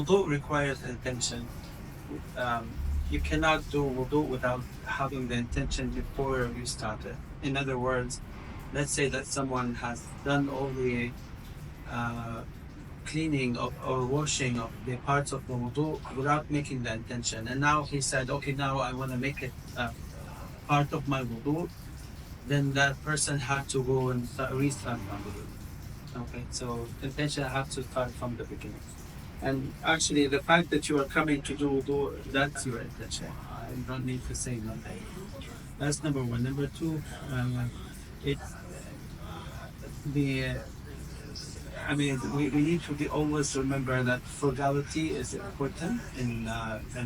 wudu requires intention. You cannot do wudu without having the intention before you start it. In other words, let's say that someone has done all the uh, cleaning of, or washing of the parts of the wudu without making the intention. And now he said, okay, now I want to make it part of my wudu. Then that person had to go and restart from the wudu. Okay, so intention has to start from the beginning. And actually, the fact that you are coming to do wudu, that's your intention. I don't need to say nothing. That's number one. Number two, it's the I mean, we need to be always remember that frugality is important in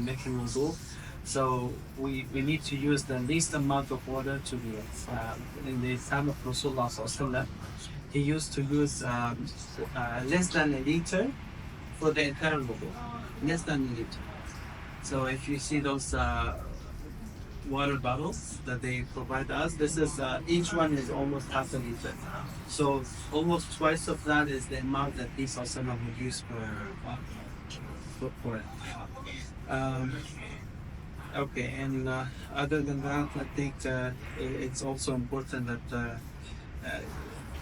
making wudu. So we need to use the least amount of water to do it. In the time of Rasulullah Sallallahu Alaihi Wasallam, he used to use less than a liter for the entire wudu. Less than a liter. So if you see those water bottles that they provide us, this is each one is almost half a liter. So almost twice of that is the amount that these also would use for it. Okay, and other than that, I think it's also important that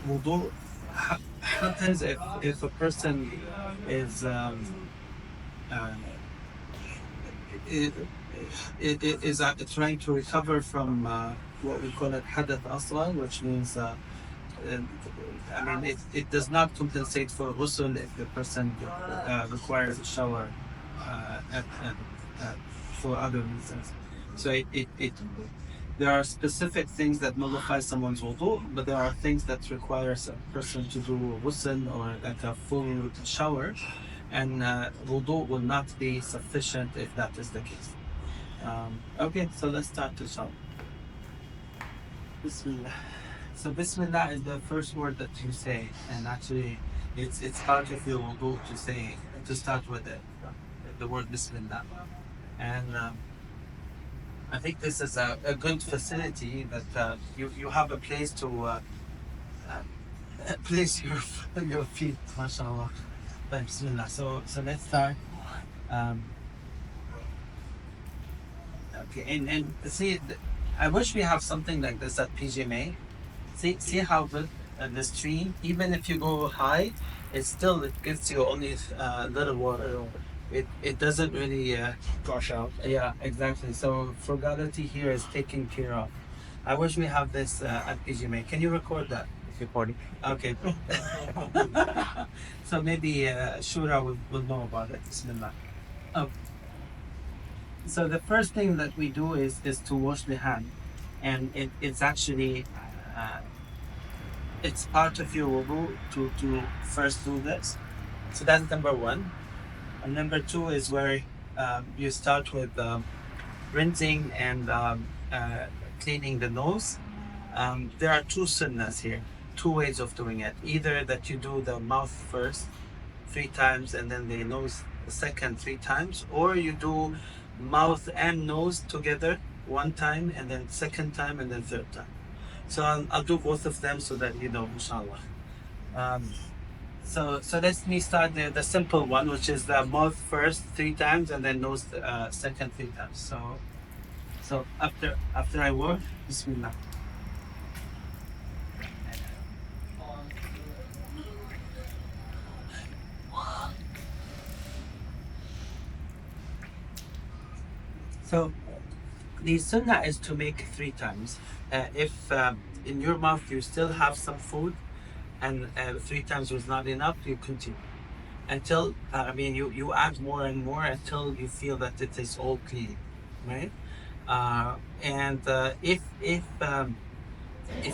wudu happens if a person is it, is trying to recover from what we call it hadath asghar, which means I mean it does not compensate for ghusl if the person requires a shower for other reasons. So there are specific things that nullify someone's wudu, but there are things that requires a person to do ghusl or like a full shower, and wudu will not be sufficient if that is the case. Okay, so let's start to shower. Bismillah. So Bismillah is the first word that you say, and actually it's part of your wudu to start with it, the word Bismillah. And I think this is a good facility that you have a place to place your feet, mashallah. Bismillah. So let's start. Okay, and see, I wish we have something like this at PGMA. See how good this tree, even if you go high, it gives you only a little water. It doesn't really Gush out. yeah, exactly. So frugality here is taken care of. I wish we have this at PGMA. Can you record that? Recording. Okay. So maybe Shura will know about it. Bismillah. So the first thing that we do is to wash the hand, and it's actually it's part of your wudu to first do this. So that's number one. And number two is where you start with rinsing and cleaning the nose. There are two sunnahs here, two ways of doing it. Either that you do the mouth first 3 times and then the nose the second 3 times, or you do mouth and nose together 1 time and then second time and then third time. So I'll do both of them so that you know, inshallah. So let me start the simple one, which is the mouth first 3 times and then nose second 3 times. So after I work, Bismillah. So the sunnah is to make 3 times. If in your mouth you still have some food and 3 times was not enough, you continue until you add more and more until you feel that it is all clean, right? And if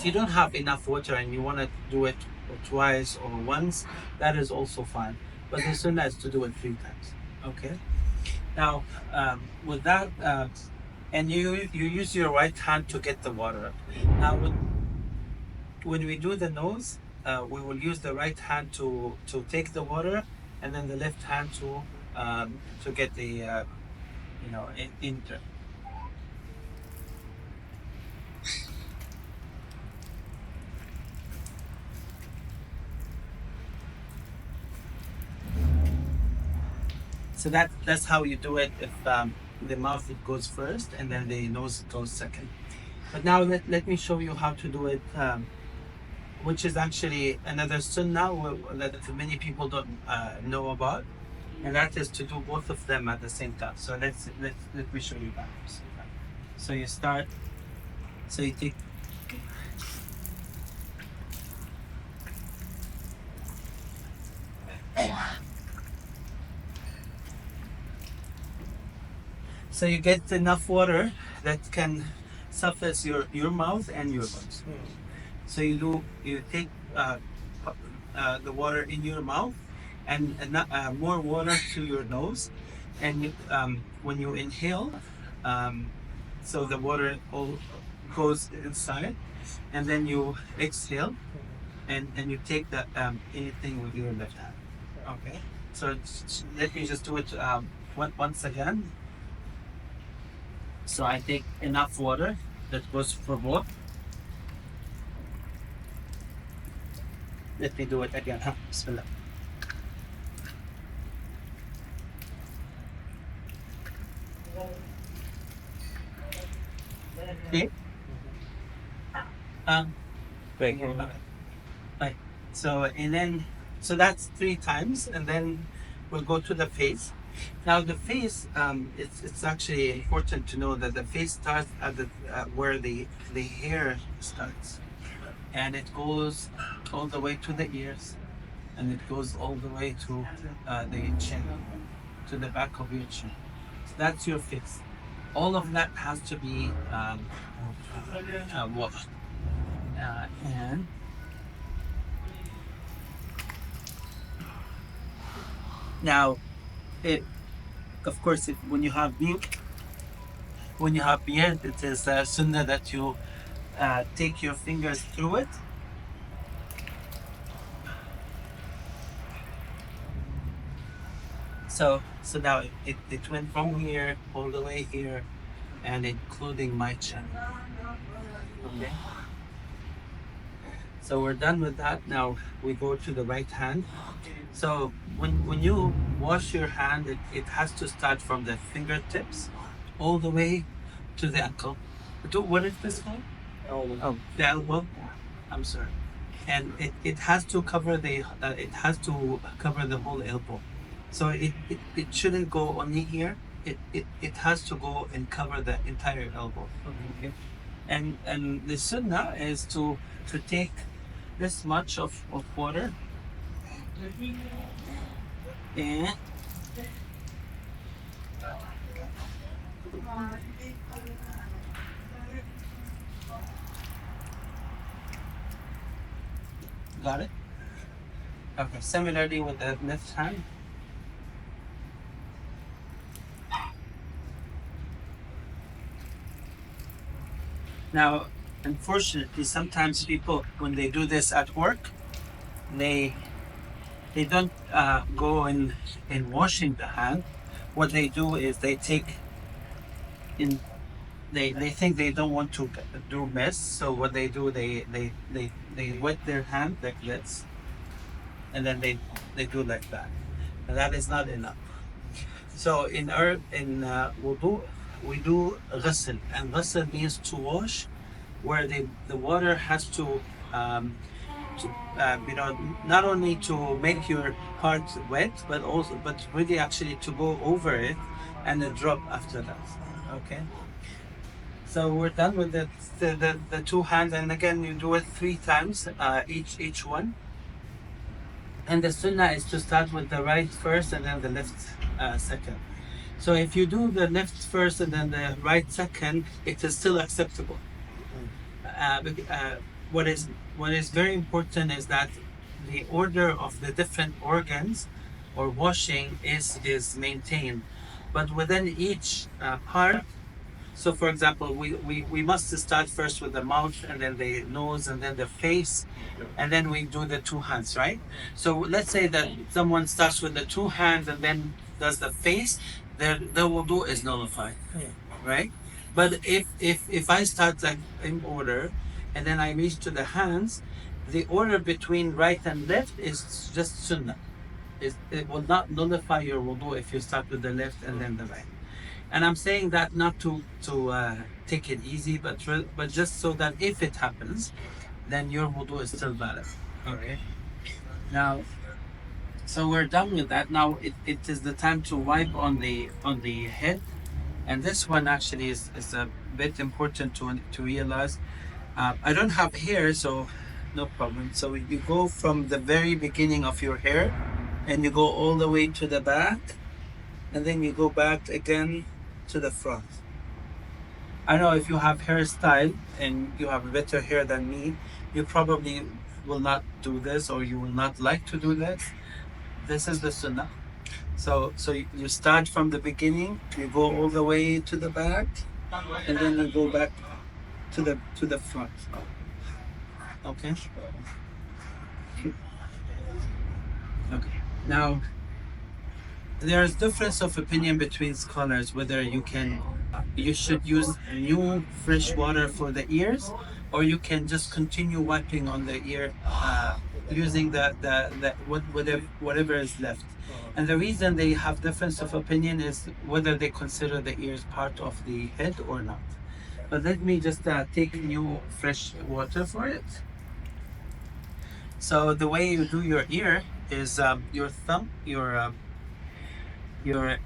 you don't have enough water and you want to do it twice or once, that is also fine. But the sunnah is to do it 3 times. Okay. Now, with that, and you use your right hand to get the water up. Now, when we do the nose, we will use the right hand to take the water, and then the left hand to get the in. So that's how you do it. If the mouth it goes first and then the nose goes second. But now let me show you how to do it, which is actually another sunnah that many people don't know about, and that is to do both of them at the same time. So let me show you that. So you start. So you take. So you get enough water that can suffice your mouth and your lungs. So you take the water in your mouth and more water to your nose, and when you inhale, so the water all goes inside, and then you exhale, and you take the anything with your left hand. Okay. So let me just do it once again. So I take enough water that goes for both. Let me do it again. Bismillah. Okay. Great. Right. So and then that's 3 times, and then we'll go to the face. Now the face, it's actually important to know that the face starts at the where the hair starts, and it goes all the way to the ears, and it goes all the way to the chin, to the back of your chin. So that's your face. All of that has to be washed. And now, of course, when you have beard, it is sunnah that you take your fingers through it. So now it went from here all the way here, and including my chin. Okay. So we're done with that. Now we go to the right hand. So when you wash your hand, it has to start from the fingertips all the way to the ankle. What is this called? Elbow. Oh, the elbow. I'm sorry. And it has to cover the whole elbow. So it shouldn't go only here. It has to go and cover the entire elbow. Okay. And the sunnah is to take this much of water and got it? Okay, similarly with the left hand. Now, unfortunately, sometimes people, when they do this at work, they don't go in washing the hand. What they do is they take in. They think they don't want to do mess, so what they do they wet their hand like this, and then they do like that, and that is not enough. So in wudu we do ghusl, and ghusl means to wash, where the water has to not only to make your part wet, but really actually to go over it and then drop after that. Okay. So we're done with the 2 hands, and again you do it 3 times each one. And the sunnah is to start with the right first and then the left second. So if you do the left first and then the right second, it is still acceptable. What is very important is that the order of the different organs or washing is maintained, but within each part. So for example, we must start first with the mouth, and then the nose, and then the face, and then we do the 2 hands, right? So let's say that someone starts with the 2 hands and then does the face, their wudu is nullified, right? But if I start like in order, and then I reach to the hands, the order between right and left is just sunnah. it will not nullify your wudu if you start with the left and then the right. And I'm saying that not to take it easy, but just so that if it happens, then your wudu is still valid. Okay. Now, so we're done with that. Now it is the time to wipe on the head, and this one actually is a bit important to realize. I don't have hair, so no problem. So you go from the very beginning of your hair, and you go all the way to the back, and then you go back again to the front. I know if you have hairstyle and you have better hair than me, you probably will not do this, or you will not like to do this. This is the sunnah. So you start from the beginning, you go all the way to the back, and then you go back to the front. Okay. Okay. Now, there's difference of opinion between scholars whether you should use new fresh water for the ears, or you can just continue wiping on the ear using whatever is left. And the reason they have difference of opinion is whether they consider the ears part of the head or not. But let me just take new fresh water for it. So the way you do your ear is your thumb, your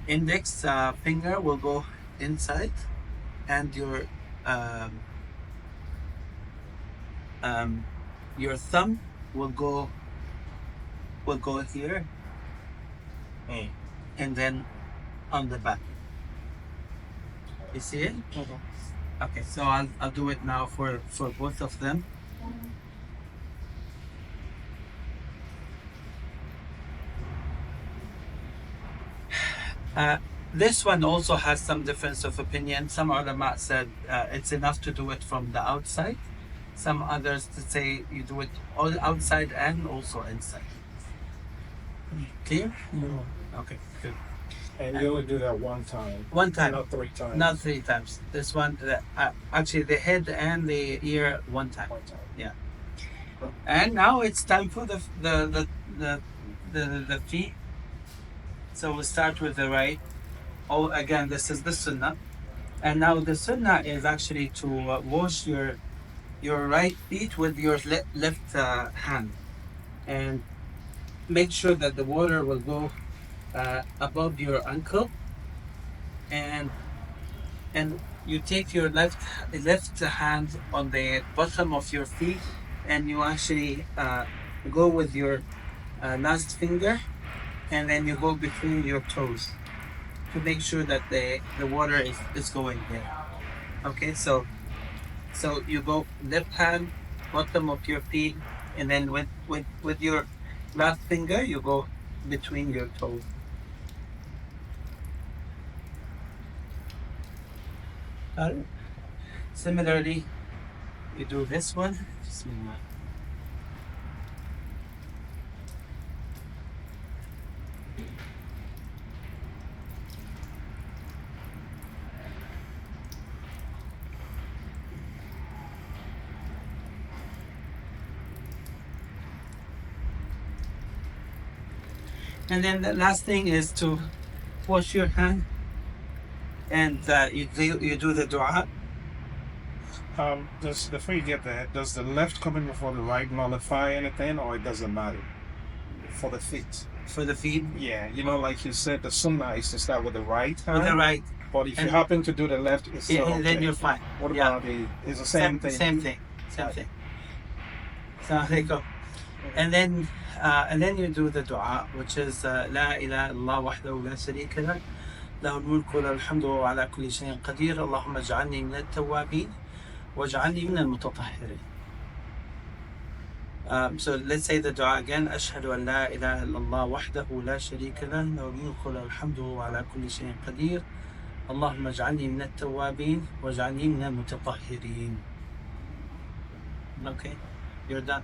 index finger will go inside, and your thumb will go here, and then on the back. You see it? Okay, so I'll do it now for both of them. This one also has some difference of opinion. Some ulama said it's enough to do it from the outside. Some others to say you do it all outside and also inside. Clear? Okay, good. And you only do that one time. One time. Not 3 times. Not 3 times. This one, actually the head and the ear one time. One time. Yeah. And now it's time for the feet. So we'll start with the right. Oh, again, this is the sunnah. And now the sunnah is actually to wash your right feet with your left hand, and make sure that the water will go above your ankle, and you take your left hand on the bottom of your feet, and you actually go with your last finger, and then you go between your toes to make sure that the water is going there. Okay, so you go left hand, bottom of your feet, and then with your last finger you go between your toes. Similarly, you do this one. Bismillah. And then the last thing is to wash your hand, and you do the dua. Before you get there, does the left coming before the right nullify anything, or it doesn't matter for the feet? For the feet? Yeah, like you said, the sunnah is to start with the right hand. With the right. But if you happen to do the left, it's still okay. Then you're fine. What about it's the same thing? Same thing. Assalamu alaikum. And then you do the dua, which is La ilaha illallah wahdahu la sharika lah, lahu al-mulku wa lahu al-hamdu wa ala kulli shay'in qadir, Allahumma ij'alni min at-tawwabin waj'alni min al-mutatahhirin. So let's say the dua again. Ashhadu an la ilaha illallah wahdahu la sharika lah, lahu al-mulku wa lahu al-hamdu wa ala kulli shay'in qadir, Allahumma ij'alni min at-tawwabin waj'alni min al-mutatahhirin. Okay, you're done.